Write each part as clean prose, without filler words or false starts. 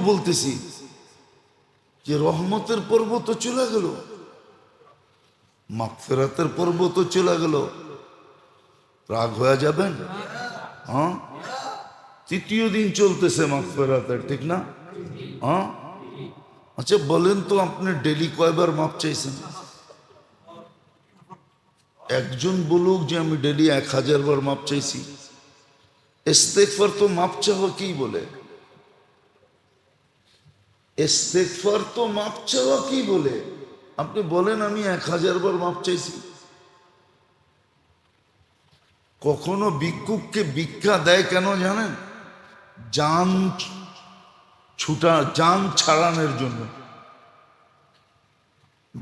বলতেছি যে রহমতের পর্ব তো চলে গেল, মাগফিরাতের পর্ব তো চলে গেল, রাগ হয়ে যাবেন? হ্যাঁ, তৃতীয় দিন চলতেছে মাগফিরাতের, ঠিক না? হ্যাঁ, আচ্ছা বলেন তো, আপনি ডেলি কয়বার মাপ চাইছেন? একজন বলুক যে আমি ডেলি 1000 বার মাপ চাইছি। ইস্তেগফার তো মাপ চাওয়া কি বলে? ইস্তেগফার তো মাপ চাওয়া কি বলে? আপনি বলেন আমি 1000 বার মাপ চাইছি। কখনো ভিক্ষুককে ভিক্ষা দেয় কেন জানেন? জান জান ছাড়ানোর জন্য।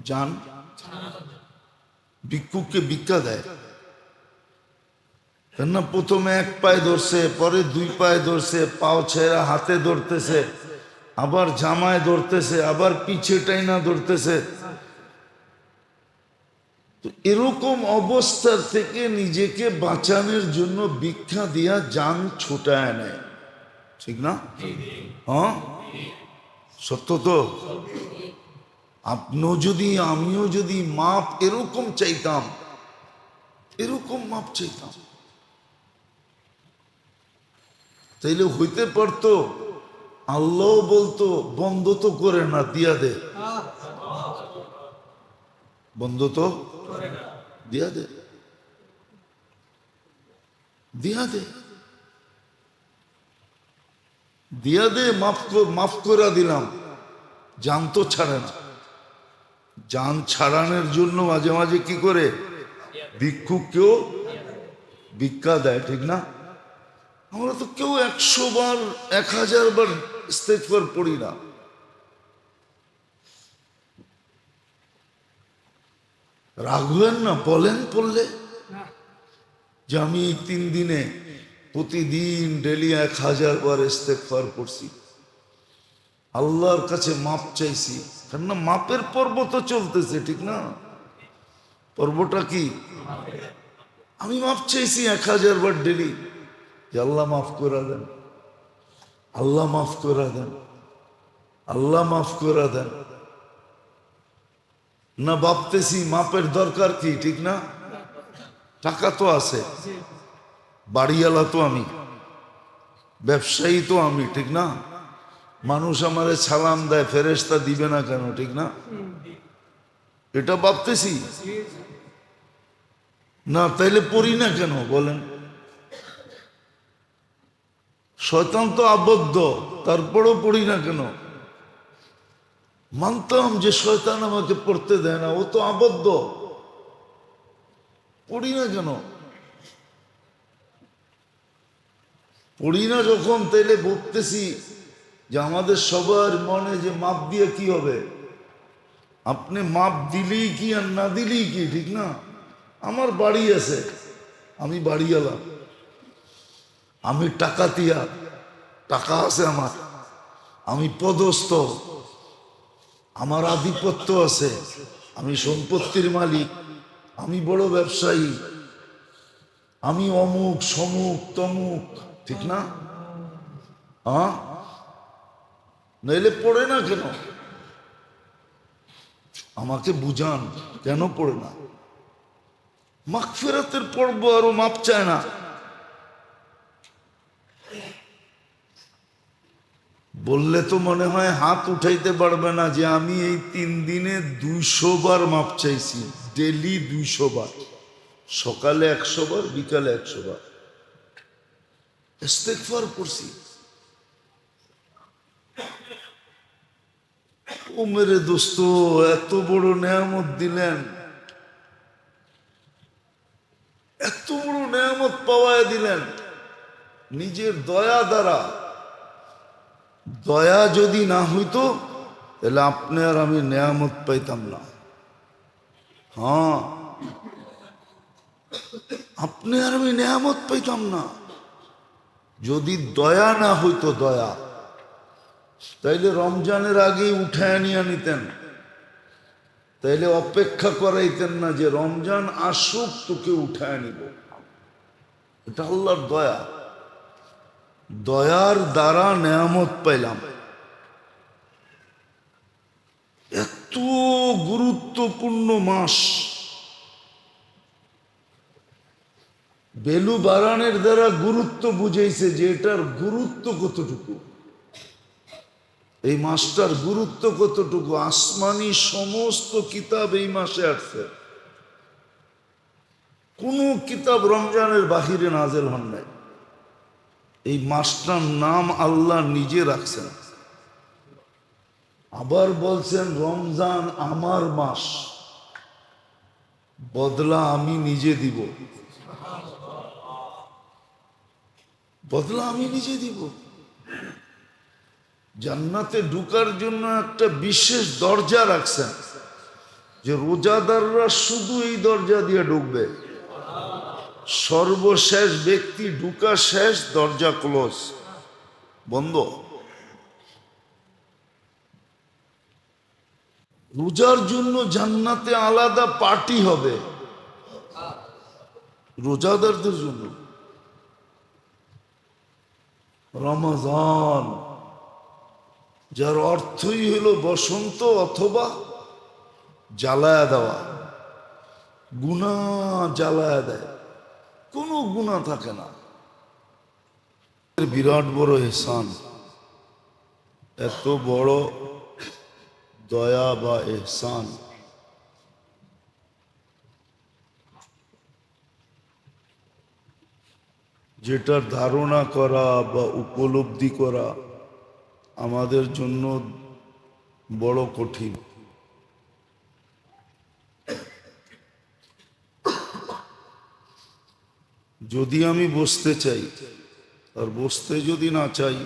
জান, ভিক্ষুককে ভিক্ষা দেয় কেন? প্রথমে এক পায়ে ধরছে, পরে 2 পায়ে ধরছে, পাও ছেড়া হাতে ধরতেছে, আবার জামায় ধরতেছে, আবার পিছে টাইনা ধরতেছে। তো এরকম অবস্থা থেকে নিজেকে বাঁচানোর জন্য ভিক্ষা দিয়া জান ছুটায় নেয়, ঠিক না? হ্যাঁ, সত্য তো। আপনিও যদি, আমিও যদি মাপ এরকম চাইতাম, এরকম মাপ চাইতাম, তাইলে হইতে পারতো আল্লাহ বলতো বন্ধ তো করে না, দিয়া দে, বন্ধ তো দিয়া দে, দিয়া দে, দিয়া দে, মাফ করে দিলাম। জান তো ছাড়ে না। জান ছাড়ানোর জন্য মাঝে মাঝে কি করে? ভিক্ষুককেও ভিক্ষা দেয়, ঠিক না? আমরা তো কেউ 100 বার 1000 বার ইস্তেগফার পড়ি না। রাগ হবেন না, বলেন পড়লে যে আমি এই 3 দিনে প্রতিদিন ডেলি 1000 বার ইস্তেগফার করছি, আল্লাহর কাছে মাপ চাইছি। কেননা মাপের পর্ব তো চলতেছে, ঠিক না? পর্বটা কি? আমি মাপ চাইছি 1000 বার ডেলি, যে আল্লাহ মাফ করে দেন, আল্লাহ মাফ করে দেন, আল্লাহ মাফ করে দেন। না ভাবতেছি মাপের দরকার কি, ঠিক না? টাকা তো আছে, বাড়িওয়ালা তো আমি, ব্যবসায়ী তো আমি, ঠিক না? মানুষ আমারে সালাম দেয়, ফেরেশতা দিবে না কেন, ঠিক না? এটা ভাবতেছি না, তাইলে পড়ি না কেন বলেন? শয়তান তো আবদ্ধ, তারপরও পড়ি না কেন? মানতাম যে শয়তান আমাকে পড়তে দেয় না, ও তো আবদ্ধ, পড়ি না কেন? পড়ি না যখন, তাইলে ভাবতেছি যে আমাদের সবার মনে যে মাপ দিয়ে কি হবে? আপনি মাপ দিলেই কি আর না দিলেই কি, ঠিক না? আমার বাড়ি আছে, আমি বাড়িওয়ালা, আমি টাকাতিয়া, টাকা আছে আমার, আমি পদস্থ, আমার আধিপত্য আছে, আমি সম্পত্তির মালিক, আমি বড় ব্যবসায়ী, আমি অমুক সমুক তমুক, ঠিক না? হ্যাঁ, নইলে পড়ে না কেন? আমাকে বুঝান কেন পড়ে না? মাগফিরাতের পর্ব আরো মাপ চায় না। বললে তো মনে হয় হাত উঠাইতে পারবে না যে আমি এই 3 দিনে 200 বার মাপ চাইছি, ডেলি 200 বার, সকালে 100 বার, বিকালে 100 বার ইস্তেগফার করছি। ও মেরে দোস্ত, এত বড় নেয়ামত দিলেন, এত বড় নেয়ামত পাওয়ায় দিলেন নিজের দয়া দ্বারা। দয়া যদি না হইতো তাহলে আপনি আর আমি নেয়ামত পাইতাম না। হ্যাঁ, আপনি আর আমি নেয়ামত পাইতাম না যদি দয়া না হইতো। দয়া তাইলে রমজানের আগেই উঠায় নিয়ে নিতেন, তাইলে অপেক্ষা করাইতেন না যে রমজান আসুক তোকে উঠায় নিব। এটা আল্লাহর দয়া, দয়ার দ্বারা নেয়ামত পাইলাম। গুরুত্বপূর্ণ মাস। বেলু বারানের দ্বারা গুরুত্ব বুঝাইছে যে এটার গুরুত্ব কতটুকু, এই মাসটার গুরুত্ব কতটুকু। আসমানি সমস্ত কিতাব এই মাসে আসছে, কোন কিতাব রমজানের বাহিরে নাজেল হন নাই। এই মাসটার নাম আল্লাহ নিজে রাখছেন। আবার বলছেন রমজান আমার মাস, বদলা আমি নিজে দিব, বদলা আমি নিজে দিব। জান্নাতে ঢুকার জন্য একটা বিশেষ দরজা রাখছেন, যে রোজাদাররা শুধু এই দরজা দিয়ে ঢুকবে। সর্বশেষ ব্যক্তি ঢুকা শেষ, দরজা ক্লোজ, বন্ধ। রোজার জন্য জান্নাতে আলাদা পার্টি হবে রোজাদারদের জন্য। রমজান যার অর্থই হলো বসন্ত অথবা জ্বালায়া দেওয়া, গুনাহ জ্বালায়া দেয়, কোনো গুনাহ থাকে না। বিরাট বড় ইহসান, এত বড় দয়া বা ইহসান যেটার ধারণা করা বা উপলব্ধি করা আমাদের জন্য বড় কঠিন। যদি আমি বসতে চাই আর বসতে যদি না চাই,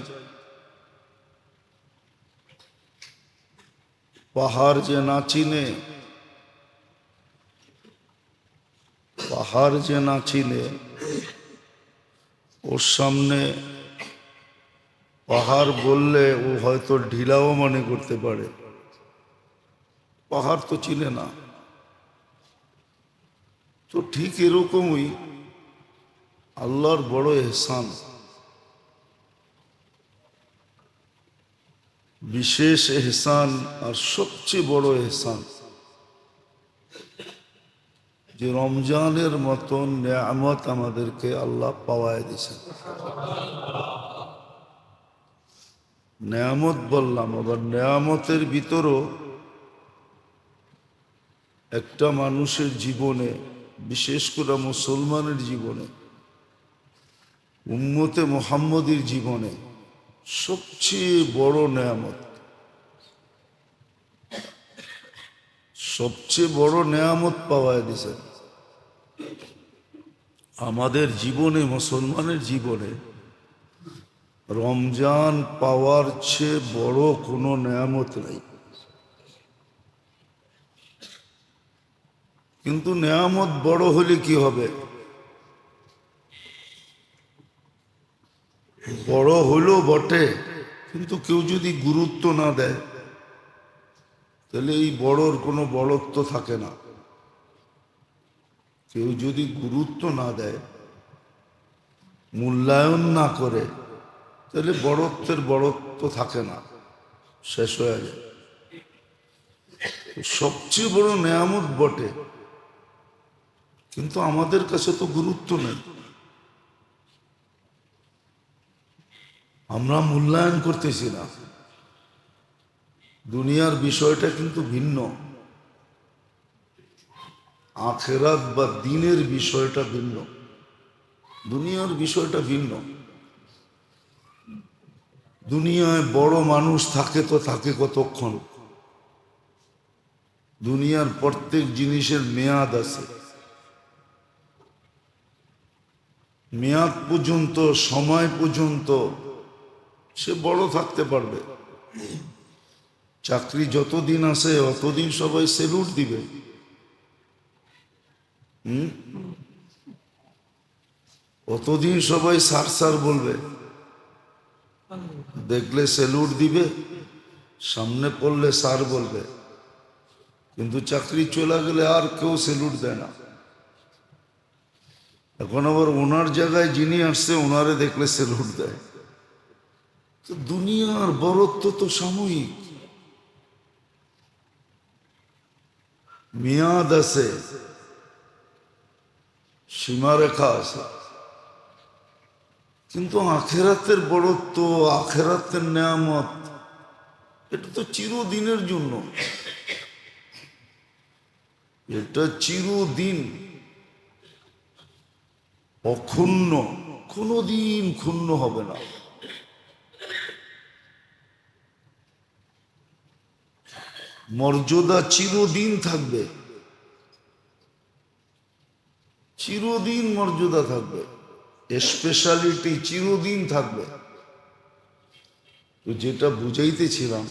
পাহাড় যে না চিনে, পাহাড় যে না চিনে, ওর সামনে পাহাড় বললে ও হয়তো ঢিলাও মনে করতে পারে, পাহাড় তো চিনে না। তো ঠিক এরকমই আল্লাহর বড় ইহসান, বিশেষ ইহসান আর সবচেয়ে বড় ইহসান যে রমজানের মতন নেয়ামত আমাদেরকে আল্লাহ পাওয়ায় দিয়েছেন। নেয়ামত বললাম, আবার নেয়ামতের ভিতরও একটা মানুষের জীবনে, বিশেষ করে মুসলমানের জীবনে, উম্মতে মুহাম্মদীর জীবনে সবচেয়ে বড় নেয়ামত, সবচেয়ে বড় নেয়ামত পাওয়ায় দিয়েছেন আমাদের জীবনে। মুসলমানের জীবনে রমজান পাওয়ার চেয়ে বড় কোনো নেয়ামত নেই। কিন্তু নেয়ামত বড় হলে কি হবে? বড় হলো বটে, কিন্তু কেউ যদি গুরুত্ব না দেয় তাহলে এই বড়র কোনো বড়ত্ব থাকে না। কেউ যদি গুরুত্ব না দেয়, মূল্যায়ন না করে, তাহলে বড়ত্বের বড়ত্ব থাকে না, শেষ হয়ে যায়। সবচেয়ে বড় নেয়ামত বটে, কিন্তু আমাদের কাছে তো গুরুত্ব নেই, আমরা মূল্যায়ন করতেছি না। দুনিয়ার বিষয়টা কিন্তু ভিন্ন, আখিরাত বা দ্বীনের বিষয়টা ভিন্ন। দুনিয়ার বিষয়টা ভিন্ন। দুনিয়ায় বড় মানুষ থাকে তো থাকে কতক্ষণ? দুনিয়ার প্রত্যেক জিনিসের মেয়াদ আছে, মেয়াদ পর্যন্ত, সময় পর্যন্ত সে বড় থাকতে পারবে। চাকরি যতদিন আছে অতদিন সবাই সেলুট দিবে, অতদিন সবাই স্যার স্যার বলবে, দেখলে সেলুট দিবে, সামনে পড়লে স্যার বলবে। কিন্তু চাকরি চলে গেলে আর কেউ সেলুট দেয় না। এখন আবার ওনার জায়গায় যিনি আসছে ওনারে দেখলে সেলুট দেয়। তো দুনিয়ার বড়ত্ব তো সাময়িক। মেয়াদ আছে, সীমারেখা আছে, কিন্তু আখেরাতের বড়ত্ব, আখেরাতের নেয়ামত, এটা তো চিরদিনের জন্য। এটা চিরদিন অক্ষুণ্ণ, কোনোদিন ক্ষুণ্ণ হবে না। মর্যাদা চিরদিন থাকবে, চিরদিন মর্যাদা থাকবে, স্পেশালিটি চিরদিন থাকবে। তো যেটা বুঝাইতেছিলাম,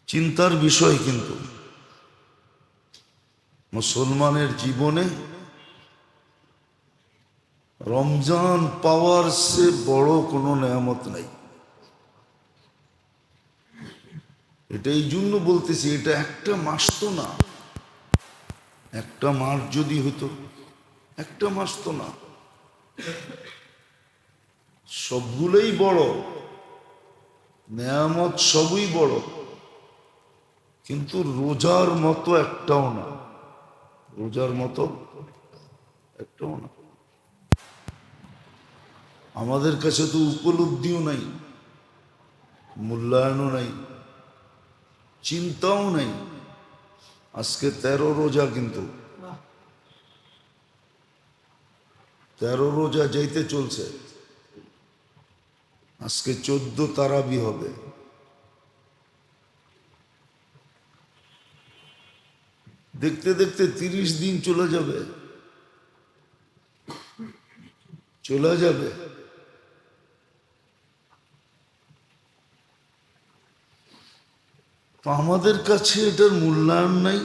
চিন্তার বিষয় কিন্তু মুসলমানের জীবনে রমজান পাওয়ার সে বড় কোনো নেয়ামত নাই। এটা এই জন্য বলতেছি, এটা একটা মাস তো না। একটা মাস যদি হতো, একটা মাস তো না, সবগুলোই বড় নেয়ামত, সবই বড়, কিন্তু রোজার মতো একটাও না, রোজার মতো একটাও না। আমাদের কাছে তো উপলব্ধিও নাই, মূল্যায়নও নাই, চিন্তাও নাই। আজকে 13 রোজা, কিন্তু 13 রোজা যাইতে চলছে, আজকে 14 তারাবি হবে। দেখতে দেখতে 30 দিন চলে যাবে, চলে যাবে। তো আমাদের কাছে এটার মূল্যায়ন নাই,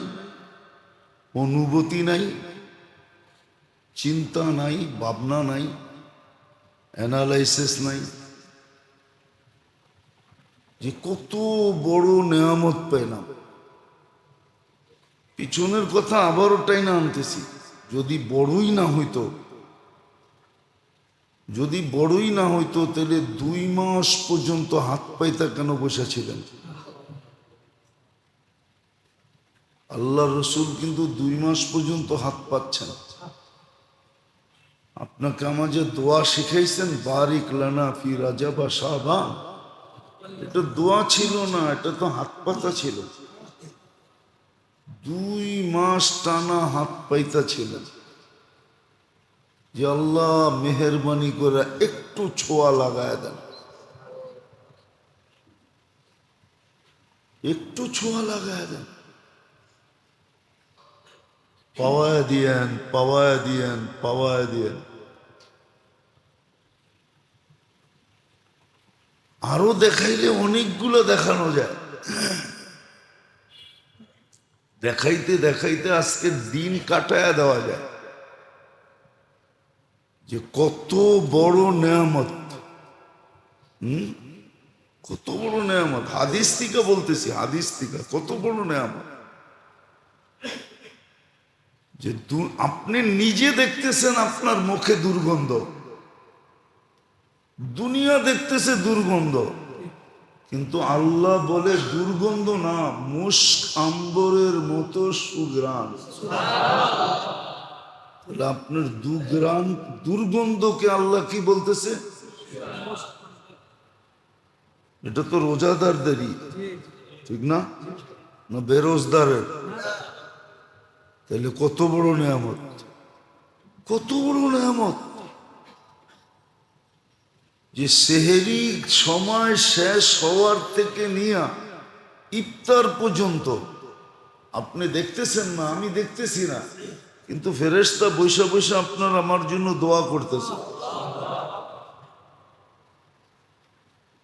অনুভূতি নাই, চিন্তা নাই, ভাবনা নাই, অ্যানালাইসিস নাই, যে কত বড় নেয়ামত পেলাম। পিছনের কথা আবার ওটাই না আনতেছি। যদি বড়ই না হইতো, যদি বড়ই না হইতো, তাহলে 2 মাস পর্যন্ত হাত পাইতা কেন বসেছিলেন? আল্লাহ রসুল কিন্তু 2 মাস পর্যন্ত হাত পাচ্ছেন। আপনাকে আমাদের দোয়া শিখাইছেন, বারিক লানা ফি রাজা বা শাবান। এটা দোয়া ছিল না, এটা তো হাত পাতা ছিল। 2 মাস টানা হাত পাইতা ছিলেন যে আল্লাহ মেহেরবানি করে একটু ছোঁয়া লাগায় দেন, একটু ছোঁয়া লাগায় দেন, পাওয়ায় দিয়েন, পাওয়ায় দিয়েন, পাওয়ায় দিয়েন। আরো দেখাইলে অনেকগুলো দেখানো যায়। দেখাইতে দেখাইতে আজকে দিন কাটায়া দেওয়া যায় যে কত বড় নেয়ামত। কত বড় নেয়ামত। হাদিস থেকে বলতেছি, হাদিস থেকে কত বড় নেয়ামত যে আপনি নিজে দেখতেছেন আপনার মুখে দুর্গন্ধ, দুনিয়া দেখতেছে দুর্গন্ধ, কিন্তু আল্লাহ বলে দুর্গন্ধ না, মুস্ক আম্বরের মতো সুঘ্রাণ। তাহলে আপনার দুর্গন্ধকে আল্লাহ কি বলতেছে? এটা তো রোজাদারদেরই, ঠিক না? না বেরোজদারের? তাহলে কত বড় নেয়ামত, কত বড় নেয়ামত যে সেহেরি সময় শেষ হওয়ার থেকে নিয়ে ইফতার পর্যন্ত আপনি দেখতেছেন না, আমি দেখতেছি না, কিন্তু ফেরেশতা বৈশা বৈশা আপনার আমার জন্য দোয়া করতেছে।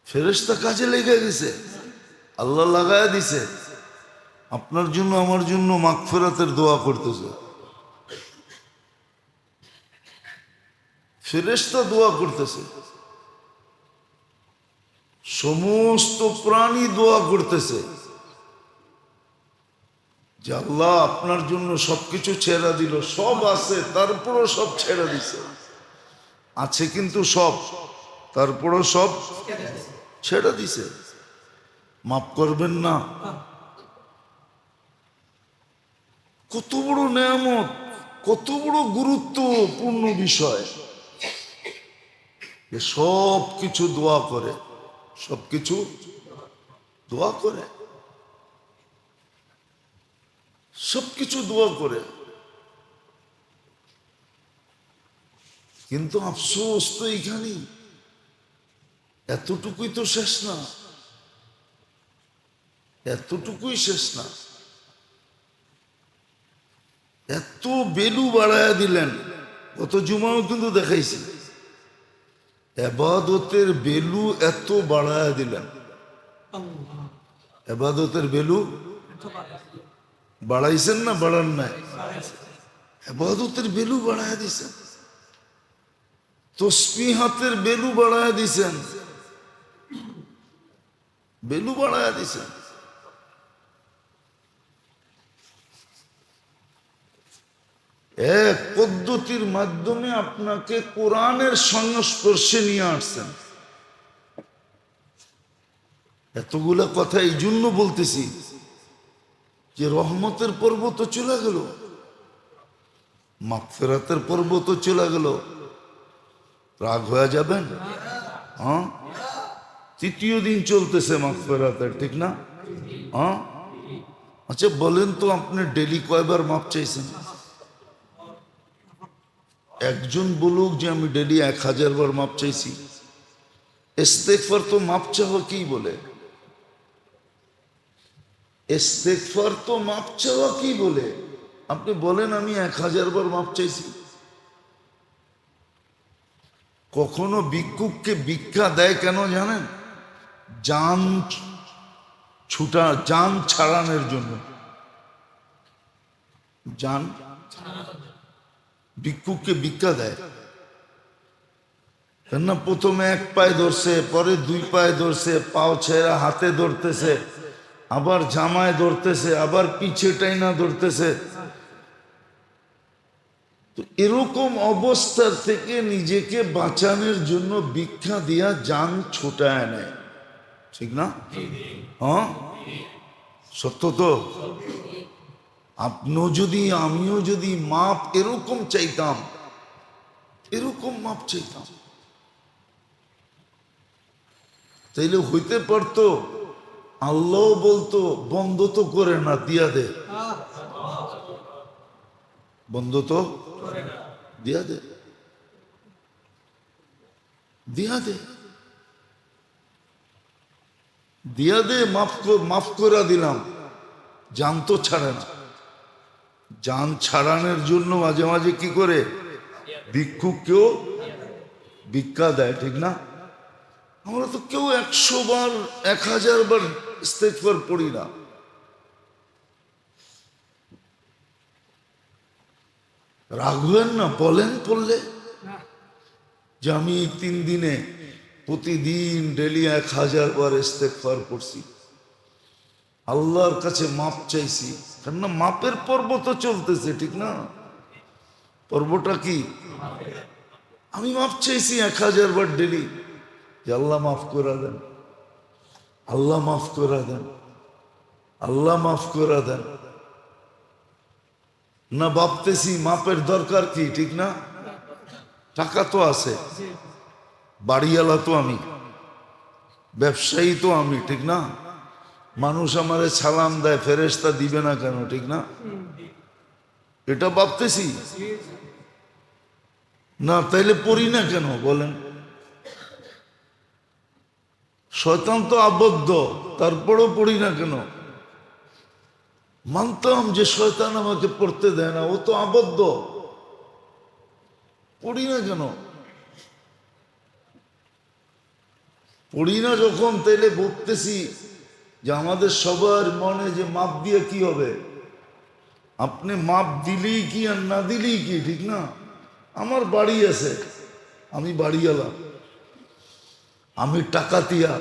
ফেরেশতা কাজে লেগে গেছে, আল্লাহ লাগায়া দিছে, আপনার জন্য আমার জন্য মাগফিরাতের দোয়া করতেছে। ফেরেশতা দোয়া করতেছে, সমস্ত প্রাণী দোয়া করতেছে যে আল্লাহ আপনার জন্য সবকিছু ছেড়ে দিল, সব আছে তারপরও সব ছেড়ে দিছে, আছে কিন্তু সব, তারপরও সব ছেড়ে দিছে। মাফ করবেন না? কত বড় নেয়ামত, কত বড় গুরুত্বপূর্ণ বিষয়। সব কিছু দোয়া করে, সব কিছু দোয়া করে, সব কিছু দোয়া করে। কিন্তু আফসোস তো এইখানেই, এতটুকুই তো শেষ না, এতটুকুই শেষ না। এত বেলু বাড়ায়া দিলেন, গত জুমাও কিন্তু দেখাইছি, এবাদতের বেলু এত বাড়ায়া দিলেন। এবাদতের বেলু বাড়াইছেন না বাড়ান নাই? এবাদতের বেলু বাড়ায়া দিছেন, তসবিহাতের বেলু বাড়ায়া দিছেন, বেলু বাড়ায়া দিছেন। এক পদ্ধতির মাধ্যমে আপনাকে কোরআনের সংস্পর্শে নিয়ে আসছেন। এতগুলা কথা এই জন্য বলতেছি যে রহমতের পর্ব তো চলে গেল, মাগফিরাতের পর্ব তো চলে গেল, রাগ হয়ে যাবেন? হ্যাঁ, তৃতীয় দিন চলতেছে মাগফিরাতের, ঠিক না? হ্যাঁ, আচ্ছা বলেন তো, আপনি ডেলি কয়বার মাপ চাইছেন? একজন বলুক যে আমি ডেলি 1000 বার মাপ চাইছি। ইস্তেগফার তো মাপ চাওয়া কি বলে? ইস্তেগফার তো মাপ চাওয়া কি বলে? আপনি বলেন আমি 1000 বার মাপ চাইছি। কখনো ভিক্ষুককে ভিক্ষা দেয় কেন জানেন? জান জান ছাড়ানোর জন্য। জান, ভিক্ষুককে ভিক্ষা দেয় কেননা প্রথমে এক পায়ে ধরছে, পরে 2 পায়ে ধরছে, পাও ছেড়া হাতে ধরতেছে, আবার জামায় ধরতেছে, আবার পিছে টাইনা ধরতেছে। তো এরকম অবস্থা থেকে নিজেকে বাঁচানোর জন্য ভিক্ষা দিয়া জান ছুটায় নেয়, ঠিক না? হ্যাঁ, সত্য তো। আপনিও যদি আমিও যদি মাপ এরকম চাইতাম, এরকম মাপ চাইতাম, তাইলে হইতে পারতো আল্লাহ বলতো বন্ধ তো করে না, দিয়া দে, বন্ধ তো দিয়া দে, দিয়া দে, দিয়া দে, মাফ করে দিলাম। জান তো ছাড়ে না। জান ছাড়ানোর জন্য মাঝে মাঝে কি করে? ভিক্ষুককেও ভিক্ষা দেয়, ঠিক না? আমরা তো কেউ 100 বার 1000 বার ইস্তেগফার পড়ি না। রাখবেন না, বলেন পড়লে যে আমি এই 3 দিনে প্রতিদিন ডেলি 1000 বার ইস্তেগফার পড়ছি, আল্লাহর কাছে মাপ চাইছি। কেননা মাপের পর্ব তো চলতেছে, ঠিক না? পর্বটা কি? আমি মাপ চাইছি 1000 বার ডেলি, যে আল্লাহ মাফ করে দেন, আল্লাহ মাফ করে দেন, আল্লাহ মাফ করে দেন। না ভাবতেছি মাপের দরকার কি, ঠিক না? টাকা তো আছে, বাড়িওয়ালা তো আমি, ব্যবসায়ী তো আমি, ঠিক না? মানুষ আমারে সালাম দেয়, ফেরেশতা দিবে না কেন, ঠিক না? এটা ভাবতেছি না, তাইলে পড়ি না কেন বলেন? শয়তান তো আবদ্ধ, তারপরও পড়ি না কেন? মানতাম যে শয়তান আমাকে পড়তে দেয় না, ও তো আবদ্ধ, পড়ি না কেন? পড়ি না যখন, তাইলে ভাবতেছি যে আমাদের সবার মনে যে মাপ দিয়ে কি হবে? আপনি মাপ দিলেই কি আর না দিলেই কি, ঠিক না? আমার বাড়ি আছে, আমি বাড়িওয়ালা, আমি টাকাতিয়া,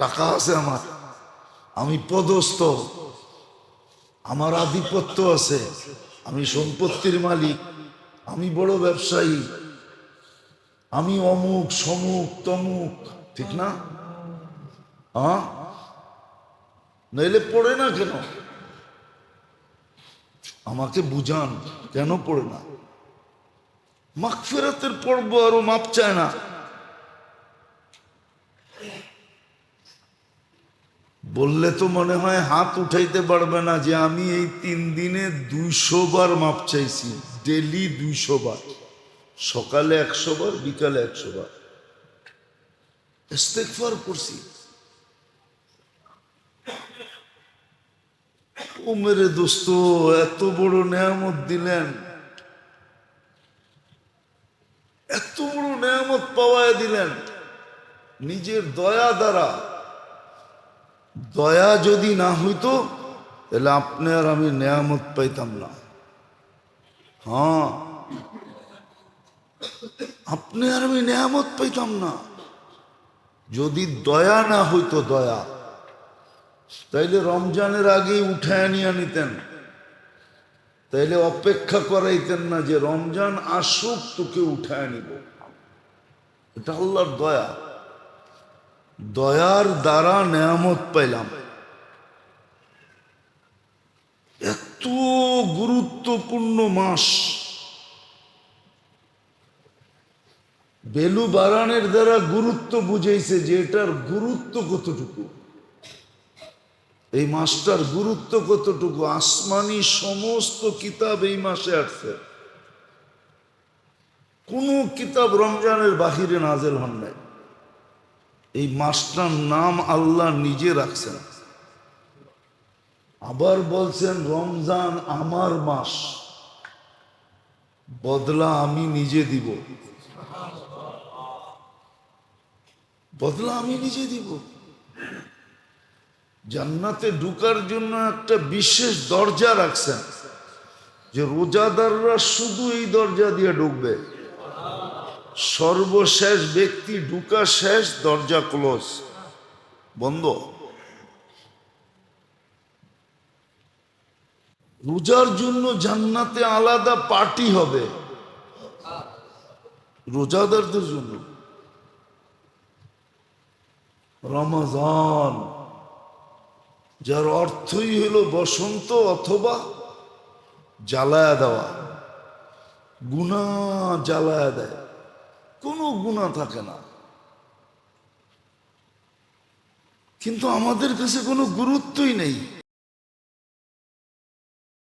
টাকা আছে আমার, আমি পদস্থ, আমার আধিপত্য আছে, আমি সম্পত্তির মালিক, আমি বড় ব্যবসায়ী, আমি অমুক সমুক তমুক, ঠিক না? হ্যাঁ, নইলে পড়ে না কেন? আমাকে বুঝান কেন পড়ে না? মাগফিরাতের পড়বো আরো মাপ চায় না। বললে তো মনে হয় হাত উঠাইতে পারবে না যে আমি এই 3 দিনে 200 বার মাপ চাইছি, ডেলি 200 বার, সকালে 100 বার, বিকালে 100 বার ইস্তেগফার করছি। ও মেরে দোস্ত, এত বড় নেয়ামত দিলেন, এত বড় নেয়ামত পাওয়ায় দিলেন নিজের দয়া দ্বারা। দয়া যদি না হইতো তাহলে আপনি আর আমি নেয়ামত পাইতাম না। হ্যাঁ, আপনি আর আমি নেয়ামত পাইতাম না যদি দয়া না হইতো। দয়া তাইলে রমজানের আগেই উঠায় নিয়ে নিতেন, তাইলে অপেক্ষা করাইতেন না যে রমজান আসুক তোকে উঠায় নিব। এটা আল্লাহর দয়া। দয়ার দ্বারা নেয়ামত পাইলাম। এত গুরুত্বপূর্ণ মাস, বেলু বারানের দ্বারা গুরুত্ব বুঝাইছে যে এটার গুরুত্ব কতটুকু, এই মাসটার গুরুত্ব কতটুকু। আসমানি সমস্ত কিতাব এই মাসে আসছে, কোন কিতাব রমজানের বাহিরে নাজেল হন নাই। এই মাসটার নাম আল্লাহ নিজে রাখছেন। আবার বলছেন রমজান আমার মাস, বদলা আমি নিজে দিব, বদলা আমি নিজে দিব। জান্নাতে ঢুকার জন্য একটা বিশেষ দরজা রাখছেন যে রোজাদাররা শুধু এই দরজা দিয়ে ঢুকবে। সর্বশেষ ব্যক্তি ঢুকা শেষ, দরজা ক্লোজ, বন্ধ। রোজার জন্য জান্নাতে আলাদা পার্টি হবে রোজাদারদের জন্য। রমজান যার অর্থই হলো বসন্ত অথবা জ্বালায়া দেওয়া, গুনাহ জ্বালায়া দেয়, কোনো গুনাহ থাকে না। কিন্তু আমাদের কাছে কোনো গুরুত্বই নেই।